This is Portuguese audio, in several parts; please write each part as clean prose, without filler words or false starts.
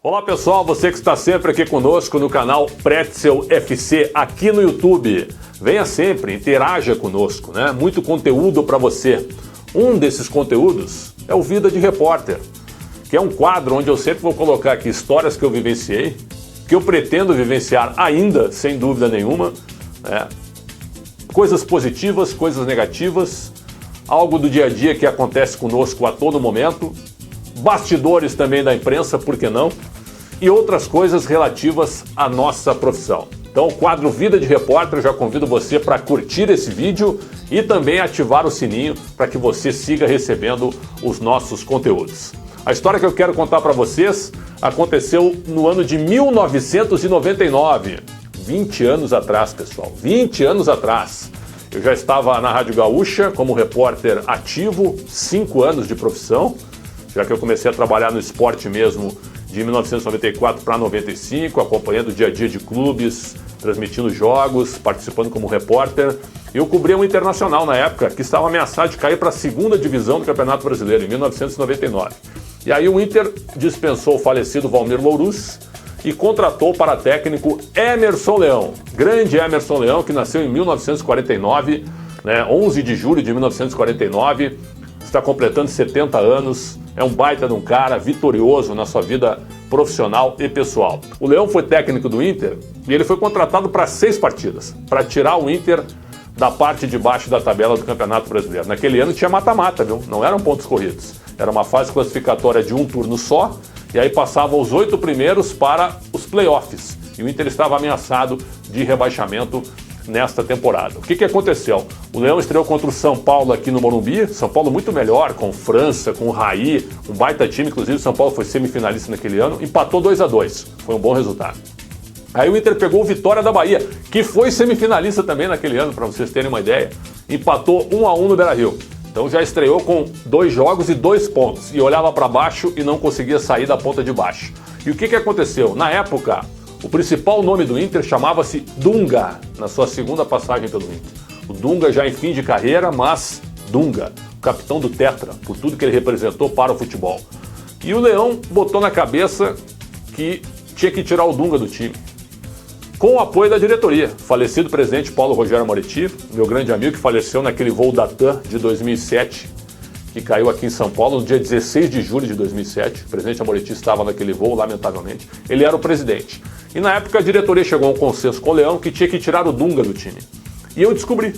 Olá pessoal, você que está sempre aqui conosco no canal Pretzel FC aqui no YouTube. Venha sempre, interaja conosco, né? Muito conteúdo para você. Um desses conteúdos é o Vida de Repórter, que é um quadro onde eu sempre vou colocar aqui histórias que eu vivenciei, que eu pretendo vivenciar ainda, sem dúvida nenhuma, né? Coisas positivas, coisas negativas, algo do dia a dia que acontece conosco a todo momento, bastidores também da imprensa, por que não? E outras coisas relativas à nossa profissão. Então, o quadro Vida de Repórter, eu já convido você para curtir esse vídeo e também ativar o sininho para que você siga recebendo os nossos conteúdos. A história que eu quero contar para vocês aconteceu no ano de 1999, 20 anos atrás, pessoal, 20 anos atrás. Eu já estava na Rádio Gaúcha como repórter ativo, 5 anos de profissão, já que eu comecei a trabalhar no esporte mesmo de 1994 para 95, acompanhando o dia a dia de clubes, transmitindo jogos, participando como repórter. Eu cobria um Internacional na época, que estava ameaçado de cair para a segunda divisão do Campeonato Brasileiro, em 1999. E aí o Inter dispensou o falecido Valmir Louruz e contratou para técnico Emerson Leão. Grande Emerson Leão, que nasceu em 1949, 11 de julho de 1949, está completando 70 anos, é um baita de um cara, vitorioso na sua vida profissional e pessoal. O Leão foi técnico do Inter e ele foi contratado para 6 partidas, para tirar o Inter da parte de baixo da tabela do Campeonato Brasileiro. Naquele ano tinha mata-mata, viu? Não eram pontos corridos. Era uma fase classificatória de um turno só, e aí passavam os 8 primeiros para os playoffs. E o Inter estava ameaçado de rebaixamento nesta temporada. O que aconteceu? O Leão estreou contra o São Paulo aqui no Morumbi. São Paulo muito melhor, com França, com o Raí, um baita time. Inclusive o São Paulo foi semifinalista naquele ano. Empatou 2-2. Foi um bom resultado. Aí o Inter pegou o Vitória da Bahia, que foi semifinalista também naquele ano, para vocês terem uma ideia. Empatou 1-1 no Beira-Rio. Então já estreou com 2 jogos e 2 pontos. E olhava para baixo e não conseguia sair da ponta de baixo. E o que aconteceu? Na época, o principal nome do Inter chamava-se Dunga, na sua segunda passagem pelo Inter. O Dunga já em fim de carreira, mas Dunga, o capitão do Tetra, por tudo que ele representou para o futebol. E o Leão botou na cabeça que tinha que tirar o Dunga do time, com o apoio da diretoria. Falecido presidente Paulo Rogério Moretti, meu grande amigo, que faleceu naquele voo da TAM de 2007, que caiu aqui em São Paulo no dia 16 de julho de 2007. O presidente Amoretti estava naquele voo, lamentavelmente. Ele era o presidente. E na época a diretoria chegou a um consenso com o Leão que tinha que tirar o Dunga do time. E eu descobri.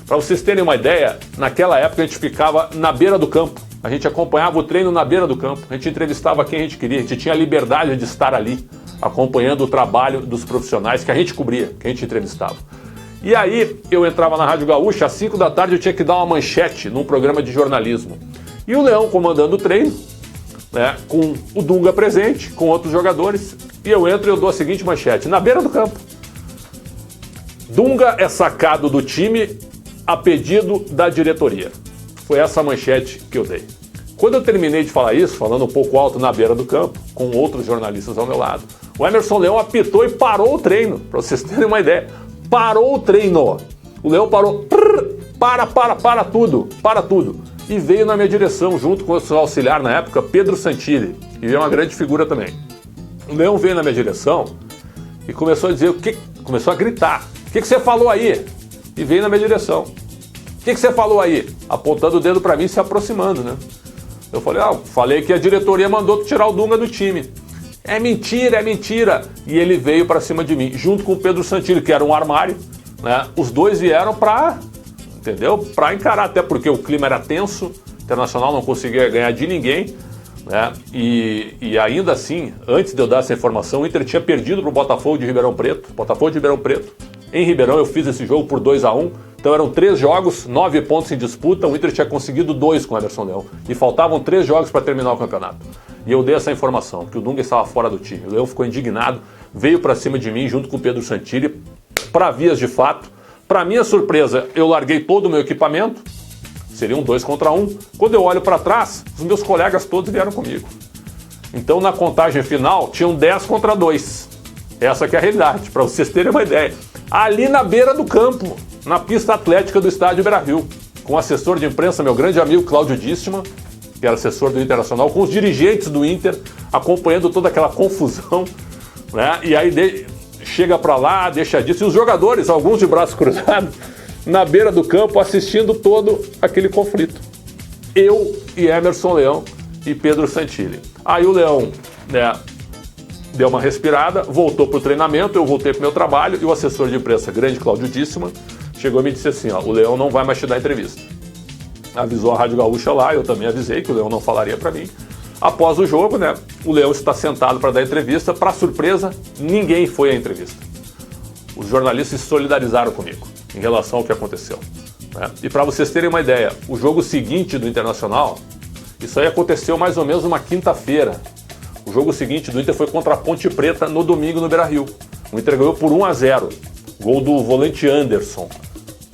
Para vocês terem uma ideia, naquela época a gente ficava na beira do campo. A gente acompanhava o treino na beira do campo. A gente entrevistava quem a gente queria. A gente tinha a liberdade de estar ali, acompanhando o trabalho dos profissionais que a gente cobria, que a gente entrevistava. E aí eu entrava na Rádio Gaúcha, às 5 da tarde eu tinha que dar uma manchete num programa de jornalismo. E o Leão comandando o treino, com o Dunga presente, com outros jogadores, e eu entro e eu dou a seguinte manchete, na beira do campo. Dunga é sacado do time a pedido da diretoria. Foi essa a manchete que eu dei. Quando eu terminei de falar isso, falando um pouco alto na beira do campo, com outros jornalistas ao meu lado, o Emerson Leão apitou e parou o treino, para vocês terem uma ideia. Parou o treino. O Leão parou. Para tudo. E veio na minha direção, junto com o seu auxiliar na época, Pedro Santilli, que é uma grande figura também. O Leão veio na minha direção e começou a dizer, começou a gritar. O que você falou aí? E veio na minha direção. O que você falou aí? Apontando o dedo para mim e se aproximando, né? Eu falei, falei que a diretoria mandou tirar o Dunga do time. É mentira. E ele veio para cima de mim, junto com o Pedro Santilli, que era um armário, né? Os dois vieram para encarar, até porque o clima era tenso, o Internacional não conseguia ganhar de ninguém, né? E ainda assim, antes de eu dar essa informação, o Inter tinha perdido para o Botafogo de Ribeirão Preto. Em Ribeirão eu fiz esse jogo por 2-1, então eram 3 jogos, 9 pontos em disputa, o Inter tinha conseguido 2 com o Emerson Leão, e faltavam 3 jogos para terminar o campeonato. E eu dei essa informação, que o Dunga estava fora do time. O Leão ficou indignado, veio para cima de mim junto com o Pedro Santilli, para vias de fato. Para minha surpresa, eu larguei todo o meu equipamento, seriam 2 contra 1. Quando eu olho para trás, os meus colegas todos vieram comigo. Então na contagem final, tinham 10 contra 2. Essa que é a realidade, para vocês terem uma ideia. Ali na beira do campo, na pista atlética do estádio Beira-Rio, com o assessor de imprensa, meu grande amigo Cláudio Distman, que era assessor do Internacional, com os dirigentes do Inter, acompanhando toda aquela confusão, né? E aí chega para lá, deixa disso, e os jogadores, alguns de braço cruzado, na beira do campo, assistindo todo aquele conflito. Eu e Emerson Leão e Pedro Santilli. Aí o Leão, né, deu uma respirada, voltou para o treinamento, eu voltei para o meu trabalho, e o assessor de imprensa, grande Cláudio Díssima, chegou e me disse assim, ó, o Leão não vai mais te dar entrevista. Avisou a Rádio Gaúcha lá, eu também avisei que o Leão não falaria para mim. Após o jogo, né, o Leão está sentado para dar entrevista. Para surpresa, ninguém foi à entrevista. Os jornalistas se solidarizaram comigo em relação ao que aconteceu, né? E para vocês terem uma ideia, o jogo seguinte do Internacional, isso aí aconteceu mais ou menos uma quinta-feira. O jogo seguinte do Inter foi contra a Ponte Preta no domingo no Beira-Rio. O Inter ganhou por 1-0. Gol do volante Anderson.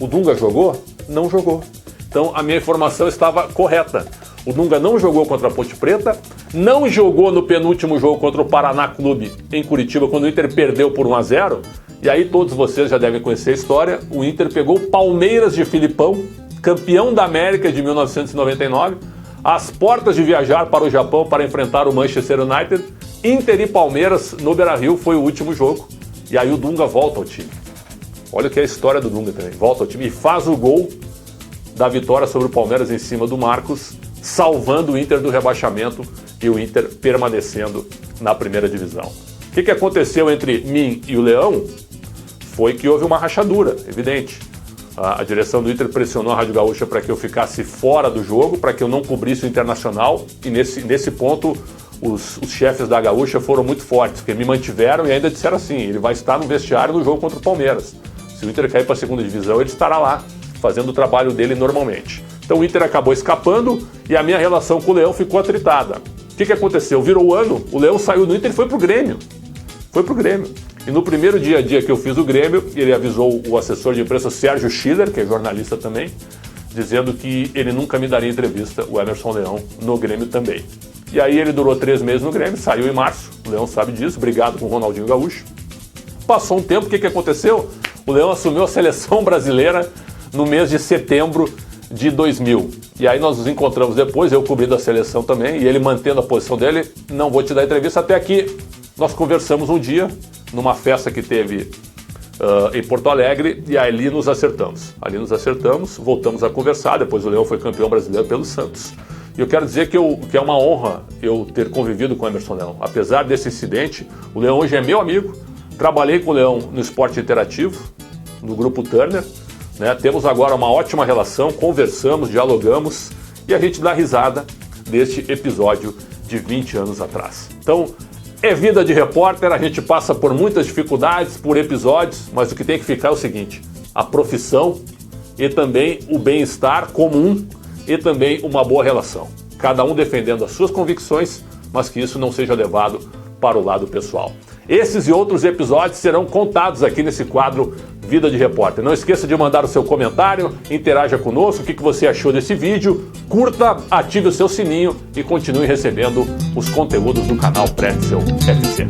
O Dunga jogou? Não jogou. Então a minha informação estava correta. O Dunga não jogou contra a Ponte Preta, não jogou no penúltimo jogo contra o Paraná Clube em Curitiba, quando o Inter perdeu por 1-0. E aí todos vocês já devem conhecer a história. O Inter pegou o Palmeiras de Filipão, campeão da América de 1999, às portas de viajar para o Japão para enfrentar o Manchester United. Inter e Palmeiras no Beira-Rio foi o último jogo. E aí o Dunga volta ao time. Olha o que é a história do Dunga também. Volta ao time e faz o gol da vitória sobre o Palmeiras em cima do Marcos, salvando o Inter do rebaixamento e o Inter permanecendo na primeira divisão. O que aconteceu entre mim e o Leão foi que houve uma rachadura, evidente. A direção do Inter pressionou a Rádio Gaúcha para que eu ficasse fora do jogo, para que eu não cobrisse o Internacional, e nesse ponto os chefes da Gaúcha foram muito fortes, porque me mantiveram e ainda disseram assim, ele vai estar no vestiário no jogo contra o Palmeiras. Se o Inter cair para a segunda divisão, ele estará lá, fazendo o trabalho dele normalmente. Então o Inter acabou escapando e a minha relação com o Leão ficou atritada. O que aconteceu? Virou o ano, o Leão saiu do Inter e foi pro Grêmio. Foi pro Grêmio. E no primeiro dia a dia que eu fiz o Grêmio, ele avisou o assessor de imprensa Sérgio Schiller, que é jornalista também, dizendo que ele nunca me daria entrevista, o Emerson Leão, no Grêmio também. E aí ele durou 3 meses no Grêmio, saiu em março, o Leão sabe disso, brigado com o Ronaldinho Gaúcho. Passou um tempo, o que aconteceu? O Leão assumiu a seleção brasileira no mês de setembro de 2000. E aí nós nos encontramos depois, eu cobrindo a seleção também, e ele mantendo a posição dele, não vou te dar entrevista, até aqui nós conversamos um dia, numa festa que teve em Porto Alegre, e ali nos acertamos. Ali nos acertamos, voltamos a conversar, depois o Leão foi campeão brasileiro pelo Santos. E eu quero dizer que é uma honra eu ter convivido com o Emerson Leão. Apesar desse incidente, o Leão hoje é meu amigo, trabalhei com o Leão no esporte interativo, no Grupo Turner, né? Temos agora uma ótima relação, conversamos, dialogamos e a gente dá risada deste episódio de 20 anos atrás. Então, é vida de repórter, a gente passa por muitas dificuldades, por episódios, mas o que tem que ficar é o seguinte, a profissão e também o bem-estar comum e também uma boa relação. Cada um defendendo as suas convicções, mas que isso não seja levado para o lado pessoal. Esses e outros episódios serão contados aqui nesse quadro Vida de Repórter. Não esqueça de mandar o seu comentário, interaja conosco, o que você achou desse vídeo, curta, ative o seu sininho e continue recebendo os conteúdos do canal Pretzel FC.